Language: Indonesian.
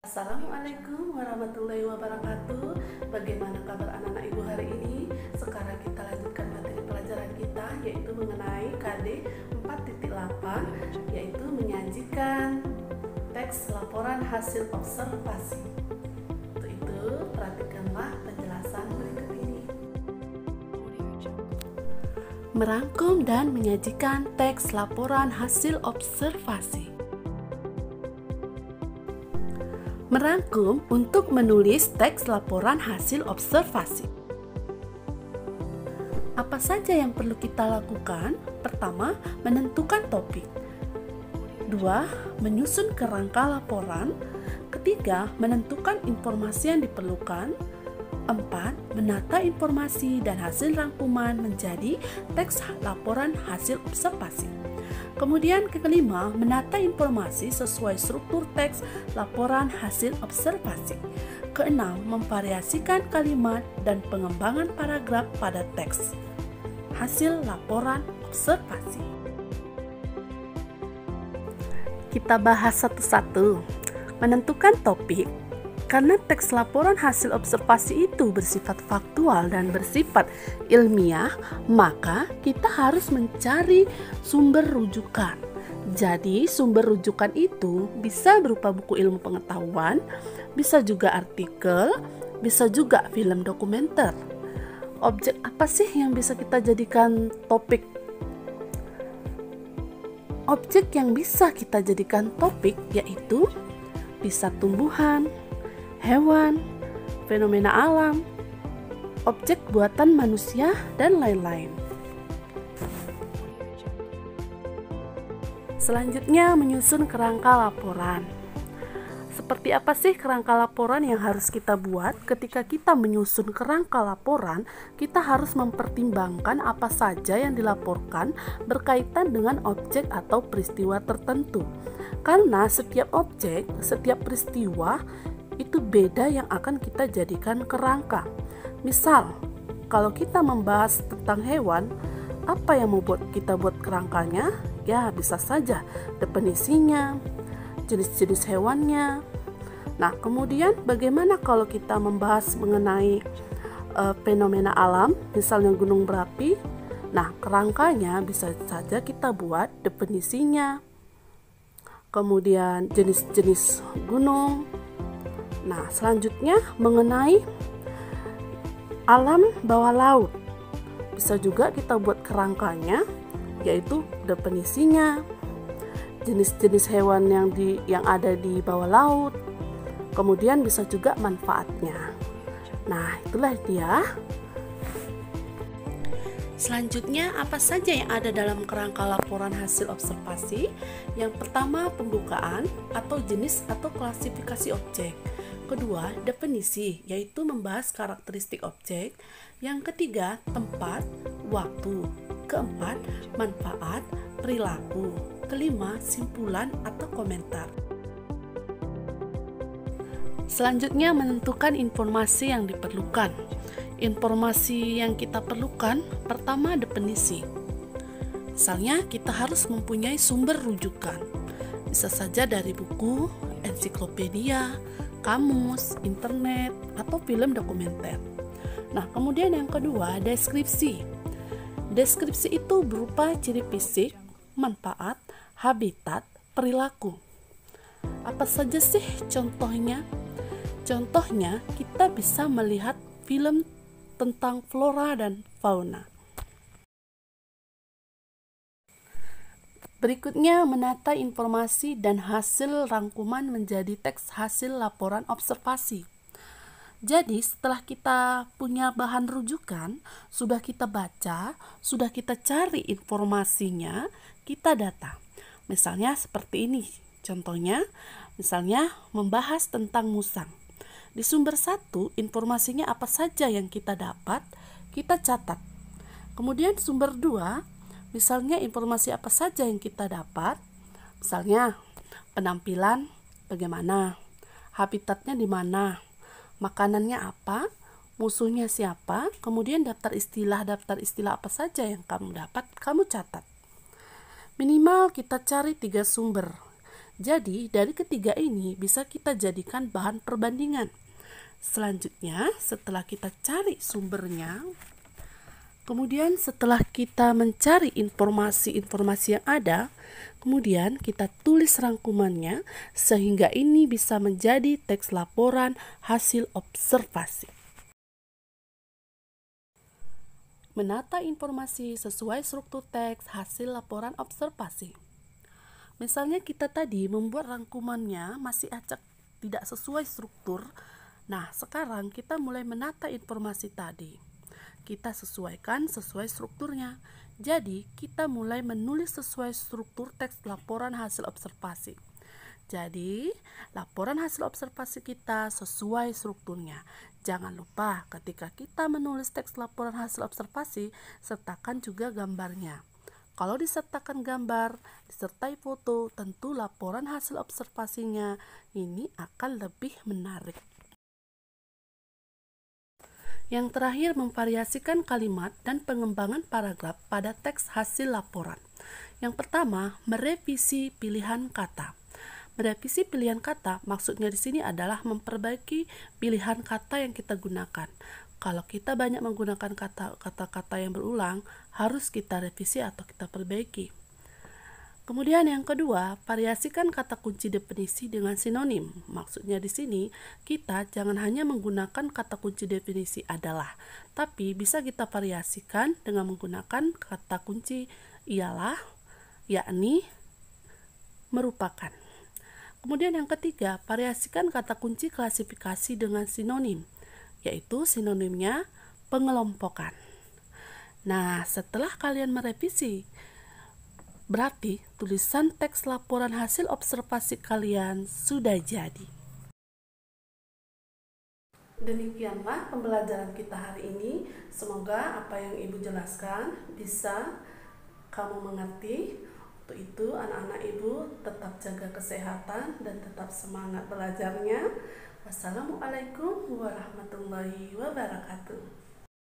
Assalamualaikum warahmatullahi wabarakatuh. Bagaimana kabar anak-anak ibu hari ini? Sekarang kita lanjutkan materi pelajaran kita, yaitu mengenai KD 4.8, yaitu menyajikan teks laporan hasil observasi. Untuk itu, perhatikanlah penjelasan berikut ini. Merangkum dan menyajikan teks laporan hasil observasi. Merangkum untuk menulis teks laporan hasil observasi. Apa saja yang perlu kita lakukan? Pertama, menentukan topik. 2. Menyusun kerangka laporan. Ketiga, menentukan informasi yang diperlukan. 4. Menata informasi dan hasil rangkuman menjadi teks laporan hasil observasi. Kemudian kelima, menata informasi sesuai struktur teks laporan hasil observasi. Keenam, memvariasikan kalimat dan pengembangan paragraf pada teks hasil laporan observasi. Kita bahas satu-satu. Menentukan topik. Karena teks laporan hasil observasi itu bersifat faktual dan bersifat ilmiah, maka kita harus mencari sumber rujukan. Jadi, sumber rujukan itu bisa berupa buku ilmu pengetahuan, bisa juga artikel, bisa juga film dokumenter. Objek apa sih yang bisa kita jadikan topik? Objek yang bisa kita jadikan topik yaitu bisa tumbuhan, hewan, fenomena alam, objek buatan manusia, dan lain-lain. Selanjutnya, menyusun kerangka laporan. Seperti apa sih kerangka laporan yang harus kita buat? Ketika kita menyusun kerangka laporan, kita harus mempertimbangkan apa saja yang dilaporkan berkaitan dengan objek atau peristiwa tertentu. Karena setiap objek, setiap peristiwa itu beda yang akan kita jadikan kerangka. Misal, kalau kita membahas tentang hewan, apa yang membuat kita buat kerangkanya? Ya, bisa saja definisinya, jenis-jenis hewannya. Nah, kemudian bagaimana kalau kita membahas mengenai fenomena alam, misalnya gunung berapi? Nah, kerangkanya bisa saja kita buat definisinya, kemudian jenis-jenis gunung. Nah, selanjutnya mengenai alam bawah laut. Bisa juga kita buat kerangkanya, yaitu definisinya, jenis-jenis hewan yang ada di bawah laut, kemudian bisa juga manfaatnya. Nah, itulah dia. Selanjutnya, apa saja yang ada dalam kerangka laporan hasil observasi? Yang pertama, pembukaan atau jenis atau klasifikasi objek. Kedua, definisi, yaitu membahas karakteristik objek. Yang ketiga, tempat, waktu. Keempat, manfaat, perilaku. Kelima, simpulan atau komentar. Selanjutnya, menentukan informasi yang diperlukan. Informasi yang kita perlukan, pertama definisi. Misalnya, kita harus mempunyai sumber rujukan. Bisa saja dari buku, ensiklopedia, kamus, internet, atau film dokumenter. Nah, kemudian yang kedua, deskripsi. Deskripsi itu berupa ciri fisik, manfaat, habitat, perilaku. Apa saja sih contohnya? Contohnya, kita bisa melihat film tentang flora dan fauna. Berikutnya, menata informasi dan hasil rangkuman menjadi teks hasil laporan observasi. Jadi, setelah kita punya bahan rujukan, sudah kita baca, sudah kita cari informasinya, kita data. Misalnya seperti ini. Contohnya, misalnya membahas tentang musang. Di sumber 1, informasinya apa saja yang kita dapat, kita catat. Kemudian sumber 2, misalnya informasi apa saja yang kita dapat, misalnya penampilan bagaimana, habitatnya di mana, makanannya apa, musuhnya siapa, kemudian daftar istilah apa saja yang kamu dapat, kamu catat. Minimal kita cari 3 sumber. Jadi, dari ketiga ini bisa kita jadikan bahan perbandingan. Selanjutnya, setelah kita cari sumbernya, kemudian setelah kita mencari informasi-informasi yang ada, kemudian kita tulis rangkumannya sehingga ini bisa menjadi teks laporan hasil observasi. Menata informasi sesuai struktur teks hasil laporan observasi. Misalnya kita tadi membuat rangkumannya masih acak tidak sesuai struktur. Nah, sekarang kita mulai menata informasi tadi. Kita sesuaikan sesuai strukturnya. Jadi, kita mulai menulis sesuai struktur teks laporan hasil observasi. Jadi, laporan hasil observasi kita sesuai strukturnya. Jangan lupa ketika kita menulis teks laporan hasil observasi, sertakan juga gambarnya. Kalau disertakan gambar, disertai foto, tentu laporan hasil observasinya ini akan lebih menarik. Yang terakhir, memvariasikan kalimat dan pengembangan paragraf pada teks hasil laporan. Yang pertama, merevisi pilihan kata. Merevisi pilihan kata maksudnya di sini adalah memperbaiki pilihan kata yang kita gunakan. Kalau kita banyak menggunakan kata-kata yang berulang, harus kita revisi atau kita perbaiki. Kemudian yang kedua, variasikan kata kunci definisi dengan sinonim. Maksudnya di sini kita jangan hanya menggunakan kata kunci definisi adalah, tapi bisa kita variasikan dengan menggunakan kata kunci ialah, yakni, merupakan. Kemudian yang ketiga, variasikan kata kunci klasifikasi dengan sinonim, yaitu sinonimnya pengelompokan. Nah, setelah kalian merevisi, berarti tulisan teks laporan hasil observasi kalian sudah jadi. Demikianlah pembelajaran kita hari ini. Semoga apa yang Ibu jelaskan bisa kamu mengerti. Untuk itu anak-anak Ibu tetap jaga kesehatan dan tetap semangat belajarnya. Wassalamualaikum warahmatullahi wabarakatuh.